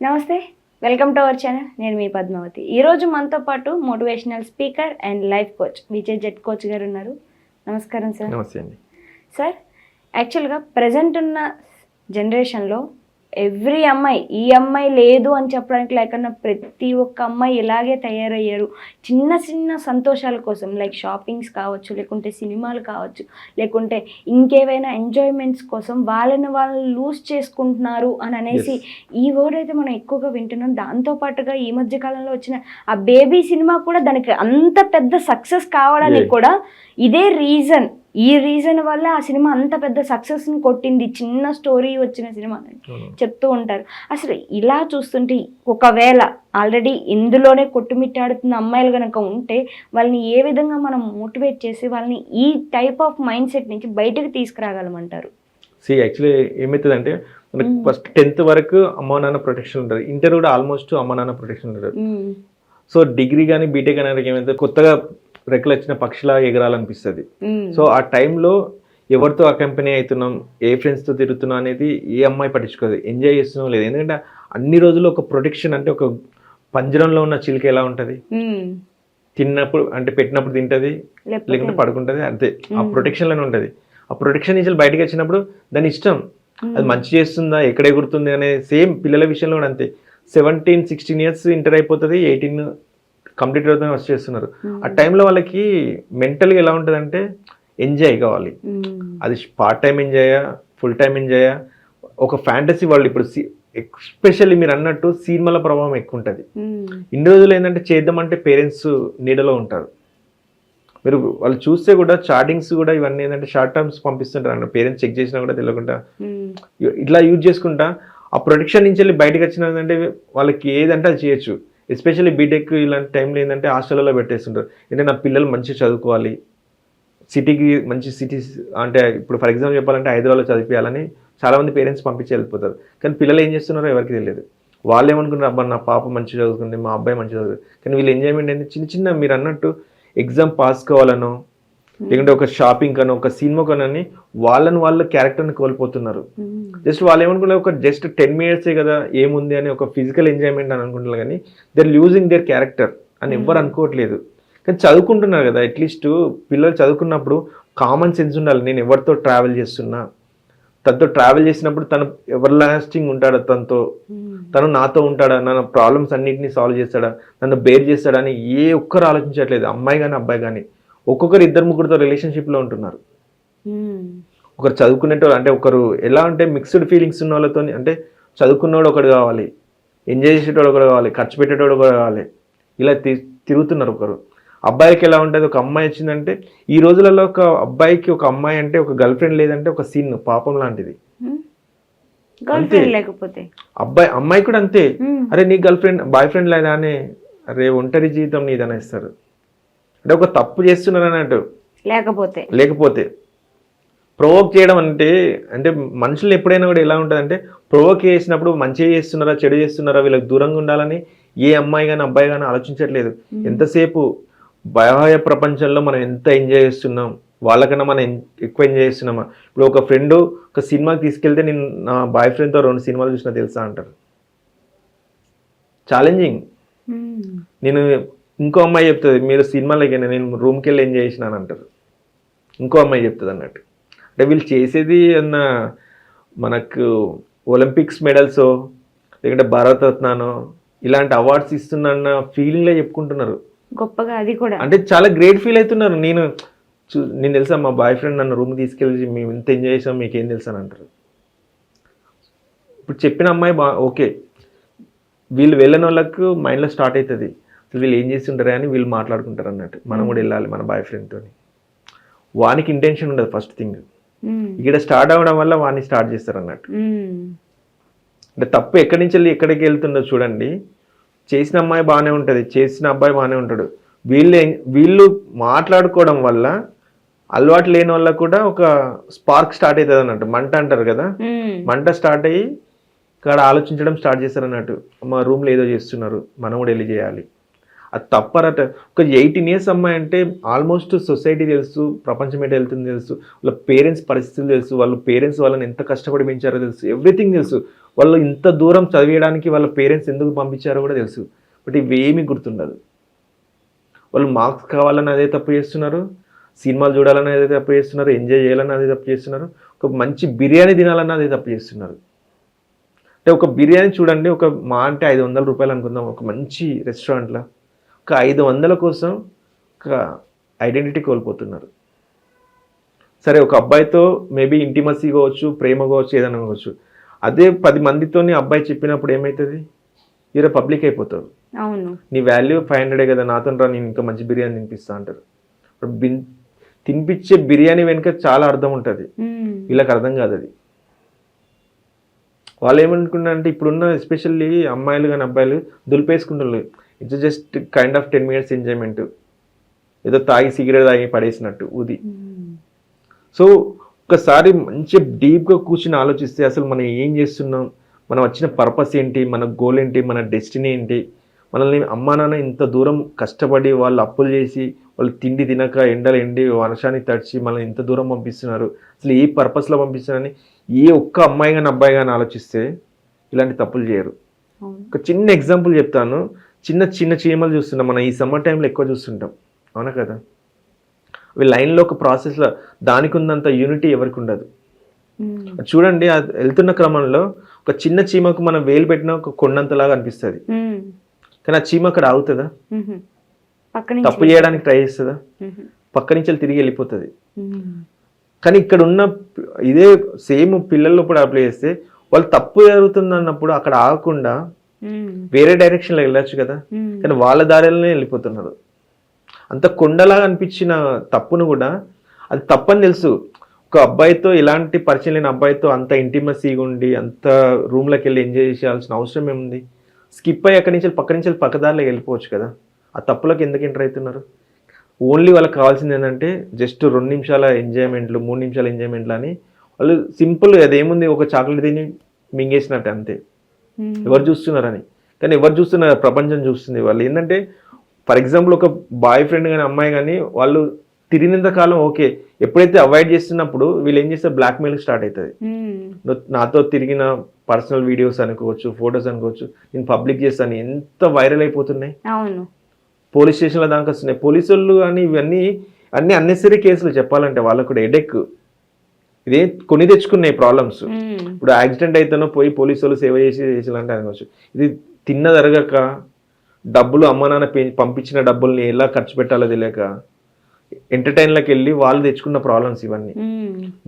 నమస్తే, welcome to our channel. నేను మీ పద్మావతి. ఈరోజు మనతో పాటు motivational speaker and life coach Vijay jet coach గారు ఉన్నారు. నమస్కారం సార్. నమస్తే అండి. సార్, యాక్చువల్గా ప్రజెంట్ ఉన్న జనరేషన్లో ఎవ్రీ అమ్మాయి, ఈ అమ్మాయి లేదు అని చెప్పడానికి లేకన్నా ప్రతి ఒక్క అమ్మాయి ఇలాగే తయారయ్యారు. చిన్న చిన్న సంతోషాల కోసం, లైక్ షాపింగ్స్ కావచ్చు, లేకుంటే సినిమాలు కావచ్చు, లేకుంటే ఇంకేవైనా ఎంజాయ్మెంట్స్ కోసం వాళ్ళని వాళ్ళు లూజ్ చేసుకుంటున్నారు అని అనేసి ఈ వర్డ్ అయితే మనం ఎక్కువగా వింటున్నాం. దాంతోపాటుగా ఈ మధ్య కాలంలో వచ్చిన ఆ బేబీ సినిమా కూడా దానికి అంత పెద్ద సక్సెస్ కావడానికి కూడా ఇదే రీజన్. ఈ రీజన్ వల్ల ఆ సినిమా అంత పెద్ద సక్సెస్ని కొట్టింది. చిన్న స్టోరీ వచ్చిన సినిమా చెప్తూ ఉంటారు. అసలు ఇలా చూస్తుంటే ఒకవేళ ఆల్రెడీ ఇందులోనే కొట్టుమిట్టాడుతున్న అమ్మాయిలు కనుక ఉంటే వాళ్ళని ఏ విధంగా మనం మోటివేట్ చేసి వాళ్ళని ఈ టైప్ ఆఫ్ మైండ్ సెట్ నుంచి బయటకు తీసుకురాగలమంటారు? యాక్చువల్లీ ఏమవుతుందంటే మనకి ఫస్ట్ 10th వరకు అమ్మ నాన్న ప్రొటెక్షన్ ఉంటారు. ఇంటర్ కూడా ఆల్మోస్ట్ అమ్మ నాన్న ప్రొటెక్షన్ ఉంటారు. సో డిగ్రీ కానీ బీటెక్ అనేది ఏమైతే కొత్తగా రెక్కలు వచ్చిన పక్షిలా ఎగరాలనిపిస్తుంది. సో ఆ టైంలో ఎవరితో అకంపెనీ అవుతున్నాం, ఏ ఫ్రెండ్స్తో తిరుగుతున్నాం అనేది ఏ అమ్మాయి పట్టించుకోదు. ఎంజాయ్ చేస్తున్నాం లేదు. ఎందుకంటే అన్ని రోజులు ఒక ప్రొటెక్షన్, అంటే ఒక పంజరంలో ఉన్న చిలుక ఎలా ఉంటుంది, తిన్నప్పుడు అంటే పెట్టినప్పుడు తింటది, లేకుంటే పడుకుంటది, అంతే. ఆ ప్రొటెక్షన్ లోనే ఉంటది. ఆ ప్రొటెక్షన్ నుంచి బయటకు వచ్చినప్పుడు దాని ఇష్టం, అది మంచి చేస్తుందా, ఎక్కడ ఎగురుతుంది అనే. సేమ్ పిల్లల విషయంలో కూడా అంతే. 17-16 years ఇంటర్ అయిపోతుంది, 18 కంప్లీట్ అవుతుంది, వచ్చేస్తున్నారు. ఆ టైంలో వాళ్ళకి మెంటల్గా ఎలా ఉంటుంది అంటే ఎంజాయ్ కావాలి. అది పార్ట్ టైం ఎంజాయా, ఫుల్ టైం ఎంజాయా, ఒక ఫ్యాంటసీ వరల్డ్. ఇప్పుడు ఎస్పెషల్లీ మీరు అన్నట్టు సినిమాల ప్రభావం ఎక్కువ ఉంటుంది. ఇన్ని రోజులు ఏంటంటే చేద్దామంటే పేరెంట్స్ నీడలో ఉంటారు. మీరు వాళ్ళు చూస్తే కూడా చాటింగ్స్ కూడా ఇవన్నీ ఏంటంటే షార్ట్ టర్మ్స్ పంపిస్తుంటారు అన్న. పేరెంట్స్ చెక్ చేసినా కూడా తెలియకుండా ఇట్లా యూజ్ చేసుకుంటా ఆ ప్రొటెక్షన్ నుంచి వెళ్ళి బయటకు వచ్చినదంటే వాళ్ళకి ఏదంటే అది చేయొచ్చు. ఎస్పెషల్లీ బీటెక్ ఇలాంటి టైంలో ఏంటంటే హాస్టల్లో పెట్టేస్తుంటారు. అంటే నా పిల్లలు మంచిగా చదువుకోవాలి, సిటీకి మంచి సిటీస్, అంటే ఇప్పుడు ఫర్ ఎగ్జాంపుల్ చెప్పాలంటే హైదరాబాద్లో చదివించాలని చాలామంది పేరెంట్స్ పంపించి వెళ్ళిపోతారు. కానీ పిల్లలు ఏం చేస్తున్నారో ఎవరికి తెలియదు. వాళ్ళు ఏమనుకుంటారు, అబ్బా నా పాప మంచిగా చదువుకుంది, మా అబ్బాయి మంచిగా చదువుతుంది. కానీ వీళ్ళు ఎంజాయ్మెంట్ ఏంటి, చిన్న చిన్న మీరు అన్నట్టు ఎగ్జామ్ పాస్ కావాలనో, లేకుంటే ఒక షాపింగ్ కనో, ఒక సినిమా కనని వాళ్ళని వాళ్ళ క్యారెక్టర్ని కోల్పోతున్నారు. జస్ట్ వాళ్ళు ఏమనుకుంటారు, ఒక జస్ట్ 10 minutes కదా ఏముంది అని, ఒక ఫిజికల్ ఎంజాయ్మెంట్ అని అనుకుంటున్నారు. కానీ they are losing their character అని ఎవ్వరు అనుకోవట్లేదు. కానీ చదువుకుంటున్నారు కదా, అట్లీస్ట్ పిల్లలు చదువుకున్నప్పుడు కామన్ సెన్స్ ఉండాలి. నేను ఎవరితో ట్రావెల్ చేస్తున్నా, తనతో ట్రావెల్ చేసినప్పుడు తను ఎవర్ లాస్టింగ్ ఉంటాడా, తను నాతో ఉంటాడా, నా ప్రాబ్లమ్స్ అన్నింటినీ సాల్వ్ చేస్తాడా, నన్ను బేర్ చేస్తాడా అని ఏ ఒక్కరు ఆలోచించట్లేదు. అమ్మాయి కానీ అబ్బాయి కానీ ఒక్కొక్కరు 2-3 రిలేషన్షిప్లో ఉంటున్నారు. ఒకరు చదువుకునేటోళ్ళు, అంటే ఒకరు ఎలా అంటే మిక్స్డ్ ఫీలింగ్స్ ఉన్న వాళ్ళతో, అంటే చదువుకున్నవాడు ఒకడు కావాలి, ఎంజాయ్ చేసేటోడు ఒకడు కావాలి, ఖర్చు పెట్టేటోడు ఒకడు కావాలి, ఇలా తిరుగుతున్నారు. ఒకరు అబ్బాయికి ఎలా ఉంటుంది, ఒక అమ్మాయి వచ్చిందంటే ఈ రోజులలో ఒక అబ్బాయికి ఒక అమ్మాయి అంటే ఒక గర్ల్ ఫ్రెండ్ లేదంటే ఒక సీన్ పాపం లాంటిది. అంతే, అమ్మాయి కూడా అంతే. అరే నీ గర్ల్ ఫ్రెండ్ బాయ్ ఫ్రెండ్ లేదా అని, అరే ఒంటరి జీవితం నీదని ఇస్తారు. అంటే ఒక తప్పు చేస్తున్నారు అన్నట్టు. లేకపోతే ప్రొవోక్ చేయడం అంటే, అంటే మనుషులు ఎప్పుడైనా కూడా ఎలా ఉంటుందంటే, ప్రొవోక్ చేసినప్పుడు మంచిగా చేస్తున్నారా చెడు చేస్తున్నారా, వీళ్ళకి దూరంగా ఉండాలని ఏ అమ్మాయి కానీ అబ్బాయి కానీ ఆలోచించట్లేదు. ఎంతసేపు బాహ్య ప్రపంచంలో మనం ఎంత ఎంజాయ్ చేస్తున్నాం, వాళ్ళకన్నా మనం ఎక్కువ ఎంజాయ్ చేస్తున్నామా. ఇప్పుడు ఒక ఫ్రెండ్ ఒక సినిమాకి తీసుకెళ్తే, నేను నా బాయ్ ఫ్రెండ్తో 2 సినిమాలు చూసినా తెలుసా అంటారు. ఛాలెంజింగ్. నేను ఇంకో అమ్మాయి చెప్తుంది, మీరు సినిమాలకి నేను రూమ్కి వెళ్ళి ఎంజాయ్ చేసినాను అంటారు. ఇంకో అమ్మాయి చెప్తుంది అన్నట్టు. అంటే వీళ్ళు చేసేది అన్న మనకు ఒలింపిక్స్ మెడల్సో, లేకుంటే భారతరత్నానో ఇలాంటి అవార్డ్స్ ఇస్తున్న ఫీలింగ్లో చెప్పుకుంటున్నారు గొప్పగా. అది కూడా అంటే చాలా గ్రేట్ ఫీల్ అవుతున్నారు. నేను తెలుసా మా బాయ్ ఫ్రెండ్ నన్ను రూమ్ తీసుకెళ్ళి మేము ఇంత ఎంజాయ్ చేసాం, మీకేం తెలుసా అని అంటారు. ఇప్పుడు చెప్పిన అమ్మాయి ఓకే, వీళ్ళు వెళ్ళని వాళ్ళకు మైండ్లో స్టార్ట్ అవుతుంది, అసలు వీళ్ళు ఏం చేస్తుంటారే అని వీళ్ళు మాట్లాడుకుంటారు అన్నట్టు. మనం కూడా వెళ్ళాలి మన బాయ్ ఫ్రెండ్తో. వానికి ఇంటెన్షన్ ఉండదు ఫస్ట్ థింగ్. ఇక్కడ స్టార్ట్ అవ్వడం వల్ల వాడిని స్టార్ట్ చేస్తారు అన్నట్టు. అంటే తప్పు ఎక్కడి నుంచి వెళ్ళి ఎక్కడికి వెళ్తుందో చూడండి. చేసిన అమ్మాయి బాగానే ఉంటుంది, చేసిన అబ్బాయి బాగానే ఉంటాడు. వీళ్ళు మాట్లాడుకోవడం వల్ల అలవాటు లేని వల్ల కూడా ఒక స్పార్క్ స్టార్ట్ అవుతుంది అన్నట్టు. మంట అంటారు కదా, మంట స్టార్ట్ అయ్యి ఇక్కడ ఆలోచించడం స్టార్ట్ చేస్తారు అన్నట్టు. మా రూమ్లో ఏదో చేస్తున్నారు, మనం కూడా వెళ్ళి చేయాలి. అది తప్పరట. ఒక 18 years అమ్మాయి అంటే ఆల్మోస్ట్ సొసైటీ తెలుసు, ప్రపంచం ఎటు వెళ్తుంది తెలుసు, వాళ్ళ పేరెంట్స్ పరిస్థితులు తెలుసు, వాళ్ళ పేరెంట్స్ వాళ్ళని ఎంత కష్టపడి పెంచారో తెలుసు, ఎవ్రీథింగ్ తెలుసు. వాళ్ళు ఇంత దూరం చదివేయడానికి వాళ్ళ పేరెంట్స్ ఎందుకు పంపించారో కూడా తెలుసు. బట్ ఇవేమీ గుర్తుండదు. వాళ్ళు మార్క్స్ కావాలని అదే తప్పు చేస్తున్నారు, సినిమాలు చూడాలని అదే తప్పు చేస్తున్నారు, ఎంజాయ్ చేయాలని అదే తప్పు చేస్తున్నారు, ఒక మంచి బిర్యానీ తినాలని అదే తప్పు చేస్తున్నారు. అంటే ఒక బిర్యానీ చూడండి, ఒక మా అంటే 500 రూపాయలు అనుకుందాం, ఒక మంచి రెస్టారెంట్లో ఒక 500 కోసం ఒక ఐడెంటిటీ కోల్పోతున్నారు. సరే ఒక అబ్బాయితో మేబీ ఇంటిమసీ కావచ్చు, ప్రేమ కావచ్చు, ఏదైనా కావచ్చు, అదే 10 మందితోని అబ్బాయి చెప్పినప్పుడు ఏమవుతుంది? ఈరోజు పబ్లిక్ అయిపోతారు. అవును, నీ వాల్యూ 500 కదా, నాతో రా, నేను ఇంకా మంచి బిర్యానీ తినిపిస్తా అంటారు. తినిపించే బిర్యానీ వెనుక చాలా అర్థం ఉంటుంది, వీళ్ళకి అర్థం కాదు అది. వాళ్ళు ఏమనుకుంటారంటే ఇప్పుడున్న ఎస్పెషల్లీ అమ్మాయిలు కానీ అబ్బాయిలు దులిపేసుకుంటారు. It's just kind of 10 minutes enjoyment, ఏదో తాగి సిగరెట్ తాగి పడేసినట్టు ఊది. సో ఒకసారి మంచి డీప్గా కూర్చుని ఆలోచిస్తే అసలు మనం ఏం చేస్తున్నాం, మనం వచ్చిన పర్పస్ ఏంటి, మన గోల్ ఏంటి, మన డెస్టినీ ఏంటి, మనల్ని అమ్మా నాన్న ఇంత దూరం కష్టపడి వాళ్ళు అప్పులు చేసి వాళ్ళు తిండి తినక ఎండలు ఎండి వర్షాన్ని తడిచి మనల్ని ఇంత దూరం పంపిస్తున్నారు, అసలు ఏ పర్పస్లో పంపిస్తున్నారని ఏ ఒక్క అమ్మాయి కానీ అబ్బాయి కానీ ఆలోచిస్తే ఇలాంటి తప్పులు చేయరు. ఒక చిన్న ఎగ్జాంపుల్ చెప్తాను. చిన్న చిన్న చీమలు చూస్తున్నాం మనం ఈ సమ్మర్ టైంలో ఎక్కువ చూస్తుంటాం, అవునా కదా? అవి లైన్లో ఒక ప్రాసెస్లో దానికి ఉన్నంత యూనిటీ ఎవరికి ఉండదు. చూడండి, అది వెళ్తున్న క్రమంలో ఒక చిన్న చీమకు మనం వేలు పెట్టిన ఒక కొండంతలాగా అనిపిస్తుంది, కానీ ఆ చీమ అక్కడ ఆగుతుందా? తప్పు చేయడానికి ట్రై చేస్తుందా? పక్క నుంచి తిరిగి వెళ్ళిపోతుంది. కానీ ఇక్కడ ఉన్న ఇదే సేమ్ పిల్లల్లో కూడా అప్లై చేస్తే వాళ్ళు తప్పు జరుగుతుంది అన్నప్పుడు అక్కడ ఆగకుండా వేరే డైరెక్షన్లో వెళ్ళచ్చు కదా, కానీ వాళ్ళ దారిలోనే వెళ్ళిపోతున్నారు. అంత కొండలాగా అనిపించిన తప్పును కూడా అది తప్పని తెలుసు. ఒక అబ్బాయితో ఎలాంటి పరిచయం లేని అబ్బాయితో అంత ఇంటిమసీగా ఉండి అంత రూమ్లోకి వెళ్ళి ఎంజాయ్ చేయాల్సిన అవసరం ఏముంది? స్కిప్ అయ్యి అక్కడి నుంచి పక్క నుంచి పక్కదారిలో వెళ్ళిపోవచ్చు కదా. ఆ తప్పులకు ఎందుకు ఎంటర్ అవుతున్నారు? ఓన్లీ వాళ్ళకి కావాల్సింది ఏంటంటే జస్ట్ 2 నిమిషాల ఎంజాయ్మెంట్లు, 3 నిమిషాల ఎంజాయ్మెంట్లు అని వాళ్ళు సింపుల్, అదేముంది ఒక చాక్లెట్ తిని మింగేసినట్టు అంతే. ఎవరు చూస్తున్నారని, కానీ ఎవరు చూస్తున్నారు? ప్రపంచం చూస్తుంది. వాళ్ళు ఏంటంటే ఫర్ ఎగ్జాంపుల్ ఒక బాయ్ ఫ్రెండ్ కానీ అమ్మాయి కానీ వాళ్ళు తిరిగినంత కాలం ఓకే, ఎప్పుడైతే అవాయిడ్ చేస్తున్నప్పుడు వీళ్ళు ఏం చేస్తే బ్లాక్మెయిల్ స్టార్ట్ అవుతుంది. నాతో తిరిగిన పర్సనల్ వీడియోస్ అనుకోవచ్చు, ఫొటోస్ అనుకోవచ్చు, నేను పబ్లిక్ చేస్తాను, ఎంత వైరల్ అయిపోతున్నాయి, పోలీస్ స్టేషన్ల దాకా వస్తున్నాయి. పోలీసు వాళ్ళు కానీ ఇవన్నీ అన్ని అన్నెసరీ కేసులు చెప్పాలంటే వాళ్ళకు కూడా హెడేక్. ఇదే కొని తెచ్చుకున్నాయి ప్రాబ్లమ్స్. ఇప్పుడు యాక్సిడెంట్ అయితేనో పోయి పోలీసు వాళ్ళు సేవ చేసేలాంటి అనుకోవచ్చు. ఇది తిన్నదరగక డబ్బులు అమ్మ నాన్న పంపించిన డబ్బుల్ని ఎలా ఖర్చు పెట్టాలో తెలియక ఎంటర్టైన్లోకి వెళ్ళి వాళ్ళు తెచ్చుకున్న ప్రాబ్లమ్స్ ఇవన్నీ.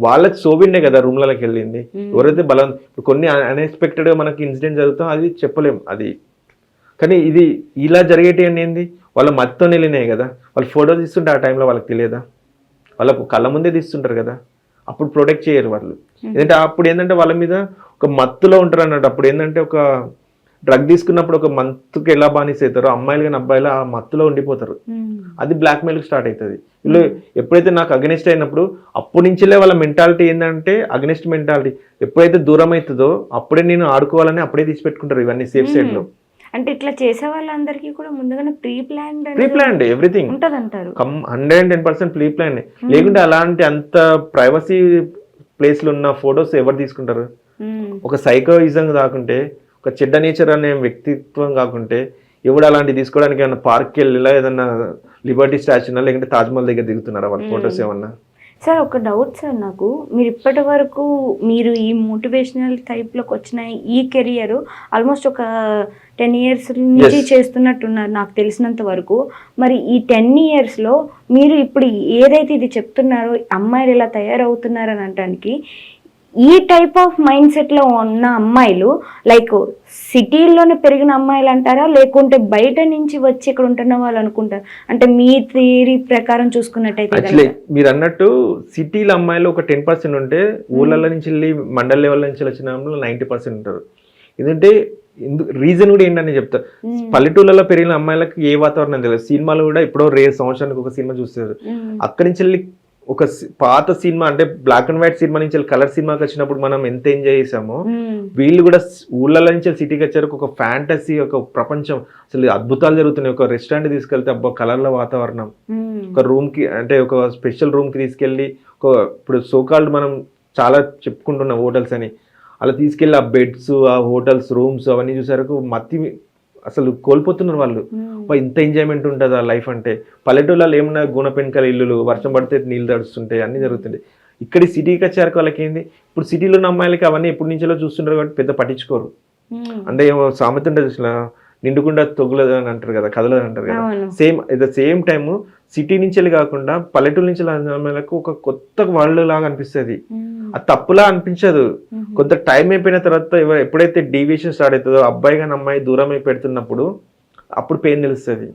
వాళ్ళకి సోబిండే కదా రూమ్లకి వెళ్ళింది. ఎవరైతే బలం కొన్ని అన్ఎక్స్పెక్టెడ్గా మనకి ఇన్సిడెంట్ జరుగుతాం అది చెప్పలేం అది, కానీ ఇది ఇలా జరిగేటివన్నీ ఏంది? వాళ్ళ మత్తుతో వెళ్ళినాయి కదా. వాళ్ళు ఫోటో తీస్తుంటే ఆ టైంలో వాళ్ళకి తెలియదా? వాళ్ళకు కళ్ళ ముందే తీస్తుంటారు కదా, అప్పుడు ప్రొటెక్ట్ చేయరు వాళ్ళు. ఎందుకంటే అప్పుడు ఏంటంటే వాళ్ళ మీద ఒక మత్తులో ఉంటారు అన్నట్టు. అప్పుడు ఏంటంటే ఒక డ్రగ్ తీసుకున్నప్పుడు ఒక మత్తుకి ఎలా బానిస అవుతారో అమ్మాయిలు కానీ అబ్బాయిలు ఆ మత్తులో ఉండిపోతారు. అది బ్లాక్మెయిల్ స్టార్ట్ అవుతుంది. వీళ్ళు ఎప్పుడైతే నాకు అగెనిస్ట్ అయినప్పుడు అప్పటి నుంచిలే వాళ్ళ మెంటాలిటీ ఏంటంటే అగెనిస్ట్ మెంటాలిటీ. ఎప్పుడైతే దూరం అవుతుందో అప్పుడే నేను ఆడుకోవాలని అప్పుడే తీసి పెట్టుకుంటారు ఇవన్నీ సేఫ్ సైడ్ లో. అంటే ఇట్లా చేసే వాళ్ళందరికీ కూడా ముందుగానే ప్రీ ప్లాన్డ్ ఎవ్రీథింగ్ ఉంటది అంటారు. 110% ప్రీ ప్లాన్డ్. లేకుంటే అలాంటి అంత ప్రైవసీ ప్లేస్ లో ఉన్న ఫొటోస్ ఎవరు తీసుకుంటారు? ఒక సైకోయిజం కాకుంటే, ఒక చెడ్డ నేచర్ అనే వ్యక్తిత్వం కాకుంటే ఎవడు అలాంటి తీసుకోవడానికి ఏమన్నా పార్క్కి వెళ్ళి ఏదన్నా లిబర్టీ స్టాచ్యూనా లేకుంటే తాజ్మహల్ దగ్గర దిగుతున్నారా వాళ్ళ ఫొటోస్ ఏమన్నా? సార్ ఒక డౌట్ సార్ నాకు, మీరు ఇప్పటి వరకు మీరు ఈ మోటివేషనల్ టైప్లోకి వచ్చిన ఈ కెరియర్ ఆల్మోస్ట్ ఒక 10 years నుంచి చేస్తున్నట్టున్నారు నాకు తెలిసినంత వరకు. మరి ఈ 10 yearsలో మీరు ఇప్పుడు ఏదైతే ఇది చెప్తున్నారో అమ్మాయిలు ఇలా తయారవుతున్నారని అనడానికి ఈ టైప్ ఆఫ్ మైండ్ సెట్లో ఉన్న అమ్మాయిలు లైక్ సిటీల్లోనే పెరిగిన అమ్మాయిలు అంటారా, లేకుంటే బయట నుంచి వచ్చి ఇక్కడ ఉంటున్న వాళ్ళు అనుకుంటారు? అంటే మీ థియరీ ప్రకారం చూసుకున్నట్టయితే మీరు అన్నట్టు సిటీల అమ్మాయిలు ఒక 10% ఉంటే ఊళ్ళ నుంచి వెళ్ళి మండల లెవెల్ నుంచి వచ్చిన 90% ఉంటారు. ఎందుకంటే రీజన్ కూడా ఏంటని చెప్తా. పల్లెటూళ్ళలో పెరిగిన అమ్మాయిలకు ఏ వాతావరణం తెలియదు. సినిమాలు కూడా ఎప్పుడో సంవత్సరానికి ఒక సినిమా చూస్తారు. అక్కడి నుంచి వెళ్ళి పాత సినిమా అంటే బ్లాక్ అండ్ వైట్ సినిమా నుంచి కలర్ సినిమాకి వచ్చినప్పుడు మనం ఎంత ఎంజాయ్ చేసామో, వీళ్ళు కూడా ఊళ్ళలో నుంచి సిటీకి వచ్చారు, ఒక ఫ్యాంటసీ, ఒక ప్రపంచం, అసలు అద్భుతాలు జరుగుతున్నాయి. ఒక రెస్టారెంట్ తీసుకెళ్తే అబ్బా కలర్ల వాతావరణం, ఒక రూమ్ కి అంటే ఒక స్పెషల్ రూమ్ కి తీసుకెళ్ళి ఇప్పుడు సోకాల్డ్ మనం చాలా చెప్పుకుంటున్నాం హోటల్స్ అని, అలా తీసుకెళ్ళి ఆ బెడ్స్, ఆ హోటల్స్ రూమ్స్ అవన్నీ చూసారకు మత్తి అసలు కోల్పోతున్నారు వాళ్ళు. ఇంత ఎంజాయ్మెంట్ ఉంటుంది ఆ లైఫ్ అంటే. పల్లెటూళ్ళలో ఏమన్నా గుణ పెంకల ఇల్లులు, వర్షం పడితే నీళ్ళు తడుస్తుంటాయి, అన్నీ జరుగుతుంటాయి. ఇక్కడ సిటీకి వచ్చారు వాళ్ళకి ఏంది, ఇప్పుడు సిటీలో ఉన్న అమ్మాయిలకి అవన్నీ ఎప్పటి నుంచో చూస్తుంటారు కాబట్టి పెద్ద పట్టించుకోరు. అంటే ఏమో సామెత ఉంటుంది అసలు, నిండుకుండా తొగులదు అని అంటారు కదా, కదలదు అంటారు కదా. Same at the same time city నుంచి కాకుండా పల్లెటూరు నుంచి అమ్మాయిలకు ఒక కొత్త వరల్డ్ లాగా అనిపిస్తుంది. అది తప్పులా అనిపించదు. కొంత టైం అయిపోయిన తర్వాత ఎప్పుడైతే డీవియేషన్ స్టార్ట్ అవుతుందో, అబ్బాయి కానీ అమ్మాయి దూరం అయి పెడుతున్నప్పుడు అప్పుడు పెయిన్ తెలుస్తుంది.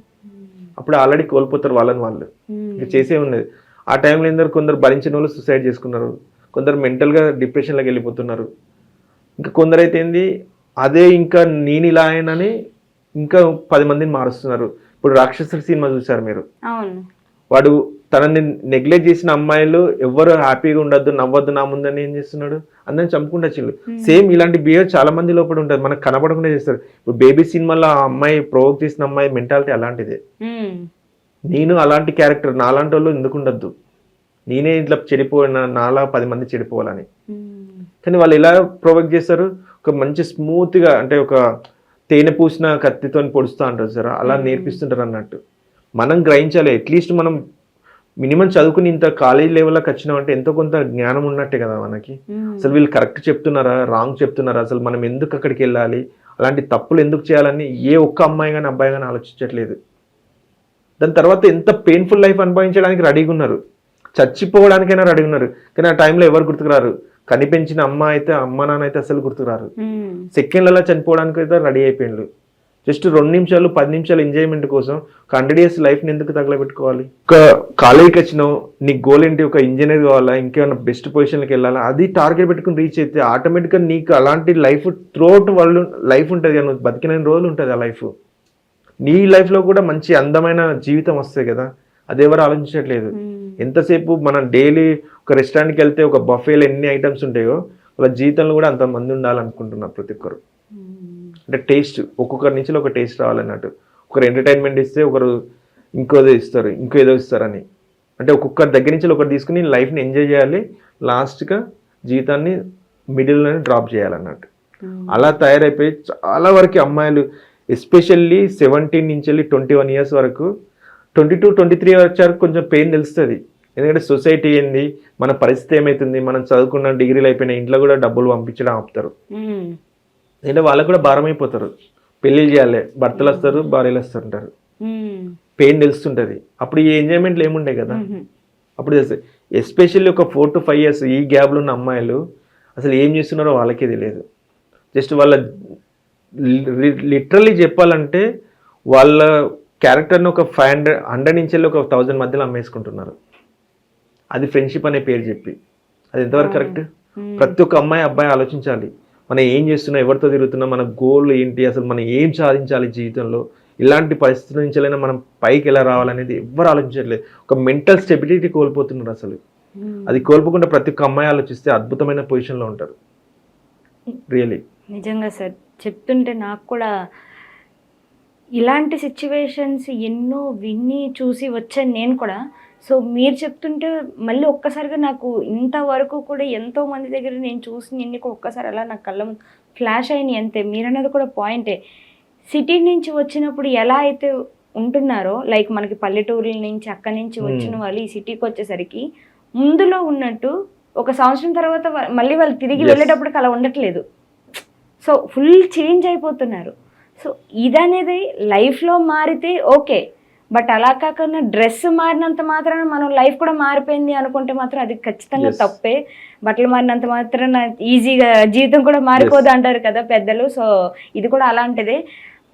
అప్పుడు ఆల్రెడీ కోల్పోతారు వాళ్ళని వాళ్ళు, ఇంకా చేసే ఉన్నది. ఆ టైంలో కొందరు భరించిన వాళ్ళు సూసైడ్ చేసుకున్నారు, కొందరు మెంటల్గా డిప్రెషన్లోకి వెళ్ళిపోతున్నారు. ఇంకా కొందరైతే ఏంది అదే ఇంకా నేను ఇలా అయినని ఇంకా 10 మందిని మారుస్తున్నారు. ఇప్పుడు రాక్షసుడి సినిమా చూసారు మీరు, వాడు తనని నెగ్లెక్ట్ చేసిన అమ్మాయిలు ఎవరు హ్యాపీగా ఉండొద్దు, నవ్వద్దు నా ముందని ఏం చేస్తున్నాడు, అందరిని చంపుకుంటూ వచ్చిండు. సేమ్ ఇలాంటి బిహేవియర్ చాలా మంది లోపల ఉంటుంది, మనకు కనపడకుండా చేస్తారు. ఇప్పుడు బేబీ సినిమాలో ఆ అమ్మాయి ప్రొవోక్ చేసిన అమ్మాయి మెంటాలిటీ అలాంటిదే. నేను అలాంటి క్యారెక్టర్, నాలాంటి వాళ్ళు ఎందుకు ఉండొద్దు, నేనే ఇట్లా చెడిపోయిన, నాలా 10 మంది చెడిపోవాలని. కానీ వాళ్ళు ఎలా ప్రొవోక్ చేస్తారు, ఒక మంచి స్మూత్గా అంటే ఒక తేనె పూసిన కత్తితో పొడుస్తూ అంటారు సార్, అలా నేర్పిస్తుంటారు అన్నట్టు. మనం గ్రహించాలి, అట్లీస్ట్ మనం మినిమం చదువుకుని ఇంత కాలేజ్ లెవెల్లోకి వచ్చినామంటే ఎంతో కొంత జ్ఞానం ఉన్నట్టే కదా మనకి. అసలు వీళ్ళు కరెక్ట్ చెప్తున్నారా, రాంగ్ చెప్తున్నారా, అసలు మనం ఎందుకు అక్కడికి వెళ్ళాలి, అలాంటి తప్పులు ఎందుకు చేయాలని ఏ ఒక్క అమ్మాయి కానీ అబ్బాయి కానీ ఆలోచించట్లేదు. దాని తర్వాత ఎంత పెయిన్ఫుల్ లైఫ్ అనుభవించడానికి రెడీగా ఉన్నారు, చచ్చిపోవడానికైనా రెడీ ఉన్నారు. కానీ ఆ టైంలో ఎవరు గుర్తుకురారు, కనిపించిన అమ్మ అయితే అమ్మ నాన్న అయితే అసలు గుర్తుకురారు. సెకండ్లలో చనిపోవడానికి అయితే రెడీ అయిపోయిండ్రు. జస్ట్ 2 నిమిషాలు 10 నిమిషాలు ఎంజాయ్మెంట్ కోసం 100 years లైఫ్ని ఎందుకు తగలబెట్టుకోవాలి. ఒక కాలేజీకి వచ్చినావు, నీ గోల్ ఏంటి, ఒక ఇంజనీర్ కావాలా, ఇంకేమైనా బెస్ట్ పొజిషన్కి వెళ్ళాలా, అది టార్గెట్ పెట్టుకుని రీచ్ అయితే ఆటోమేటిక్గా నీకు అలాంటి లైఫ్ త్రూఅవుట్ వాళ్ళు లైఫ్ ఉంటుంది కదా, నువ్వు బతికిన రోజులు ఉంటుంది ఆ లైఫ్. నీ లైఫ్లో కూడా మంచి అందమైన జీవితం వస్తుంది కదా, అది ఎవరు ఆలోచించట్లేదు. ఎంతసేపు మనం డైలీ ఒక రెస్టారెంట్కి వెళ్తే ఒక బఫేలో ఎన్ని ఐటమ్స్ ఉంటాయో వాళ్ళ జీవితంలో కూడా అంతమంది ఉండాలనుకుంటున్నారు ప్రతి ఒక్కరు. అంటే టేస్ట్, ఒక్కొక్కరి నుంచి ఒక టేస్ట్ రావాలన్నట్టు. ఒకరు ఎంటర్టైన్మెంట్ ఇస్తే ఒకరు ఇంకోదో ఇస్తారు, ఇంకో ఏదో ఇస్తారని. అంటే ఒక్కొక్కరి దగ్గర నుంచి ఒకరు తీసుకుని లైఫ్ని ఎంజాయ్ చేయాలి, లాస్ట్గా జీవితాన్ని మిడిల్లోనే డ్రాప్ చేయాలన్నట్టు. అలా తయారైపోయి చాలా వరకు అమ్మాయిలు ఎస్పెషల్లీ 17 నుంచి వెళ్ళి 21 years వరకు, 22, 23 వచ్చారు కొంచెం పెయిన్ తెలుస్తుంది. ఎందుకంటే సొసైటీ ఏంది, మన పరిస్థితి ఏమవుతుంది, మనం చదువుకున్న డిగ్రీలు అయిపోయినా ఇంట్లో కూడా డబ్బులు పంపించడం ఆపుతారు. అంటే వాళ్ళకు కూడా భారం అయిపోతారు, పెళ్ళిళ్ళు చేయాలి, భర్తలు వస్తారు, భార్యలు వస్తుంటారు, పెయిన్ తెలుస్తుంటుంది. అప్పుడు ఈ ఎంజాయ్మెంట్లు ఏముండే కదా అప్పుడు. ఎస్పెషల్లీ ఒక 4 to 5 years ఈ గ్యాప్లో ఉన్న అమ్మాయిలు అసలు ఏం చేస్తున్నారో వాళ్ళకే తెలియదు. జస్ట్ వాళ్ళ లిటరల్లీ చెప్పాలంటే వాళ్ళ క్యారెక్టర్ని ఒక 500 నుంచి వెళ్ళి ఒక 1000 మధ్యలో అమ్మేసుకుంటున్నారు. అది ఫ్రెండ్షిప్ అనే పేరు చెప్పి. అది ఎంతవరకు కరెక్ట్? ప్రతి ఒక్క అమ్మాయి అబ్బాయి ఆలోచించాలి, మనం ఏం చేస్తున్నాం, ఎవరితో తిరుగుతున్నాం, మన గోల్ ఏంటి, అసలు మనం ఏం సాధించాలి జీవితంలో, ఇలాంటి పరిస్థితుల నుంచి మనం పైకి ఎలా రావాలనేది ఎవరు ఆలోచించట్లేదు. ఒక మెంటల్ స్టెబిలిటీ కోల్పోతున్నారు అసలు. అది కోల్పోకుండా ప్రతి ఒక్క అమ్మాయి ఆలోచిస్తే అద్భుతమైన పొజిషన్లో ఉంటారు. రియలీ నిజంగా సార్ చెప్తుంటే నాకు కూడా ఇలాంటి సిచ్యువేషన్స్ ఎన్నో విని చూసి వచ్చాను నేను కూడా. సో మీరు చెప్తుంటే మళ్ళీ ఒక్కసారిగా నాకు ఇంతవరకు కూడా ఎంతో మంది దగ్గర నేను చూసిన ఎన్ని కూడా ఒక్కసారి అలా నాకు కళ్ళ ఫ్లాష్ అయినాయి అంతే. మీరన్నది కూడా పాయింటే. సిటీ నుంచి వచ్చినప్పుడు ఎలా అయితే ఉంటున్నారో, లైక్ మనకి పల్లెటూరుల నుంచి అక్కడి నుంచి వచ్చిన వాళ్ళు ఈ సిటీకి వచ్చేసరికి ముందులో ఉన్నట్టు 1 సంవత్సరం తర్వాత మళ్ళీ వాళ్ళు తిరిగి వెళ్ళేటప్పటికి అలా ఉండట్లేదు. సో ఫుల్ చేంజ్ అయిపోతున్నారు. సో ఇదనేది లైఫ్లో మారితే ఓకే, బట్ అలా కాకుండా డ్రెస్ మారినంత మాత్రాన మనం లైఫ్ కూడా మారిపోయింది అనుకుంటే మాత్రం అది ఖచ్చితంగా తప్పే. బట్టలు మారినంత మాత్రాన ఈజీగా జీవితం కూడా మారిపోదు అంటారు కదా పెద్దలు. సో ఇది కూడా అలాంటిదే.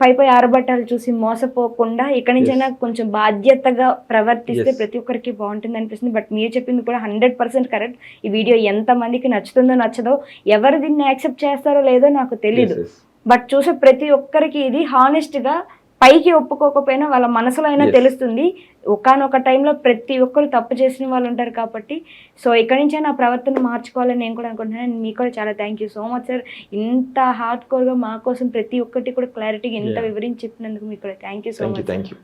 పై ఆరబట్టాలు చూసి మోసపోకుండా ఇక్కడి నుంచైనా కొంచెం బాధ్యతగా ప్రవర్తిస్తే ప్రతి ఒక్కరికి బాగుంటుంది అనిపిస్తుంది. బట్ మీరు చెప్పింది కూడా 100% కరెక్ట్. ఈ వీడియో ఎంతమందికి నచ్చుతుందో నచ్చదో, ఎవరు దీన్ని యాక్సెప్ట్ చేస్తారో లేదో నాకు తెలీదు. బట్ చూసే ప్రతి ఒక్కరికి ఇది హానెస్ట్గా పైకి ఒప్పుకోకపోయినా వాళ్ళ మనసులో అయినా Yes. తెలుస్తుంది. ఒకానొక టైంలో ప్రతి ఒక్కరు తప్పు చేసిన వాళ్ళు ఉంటారు కాబట్టి సో ఇక్కడి నుంచే నా ప్రవర్తన మార్చుకోవాలని నేను కూడా అనుకుంటున్నాను. మీకు కూడా చాలా thank you so much sir. ఇంత హార్డ్ కోర్గా మా కోసం ప్రతి ఒక్కటి కూడా క్లారిటీగా ఇంత Yeah. వివరించి చెప్పినందుకు మీకు కూడా thank you so thank you much. Thank you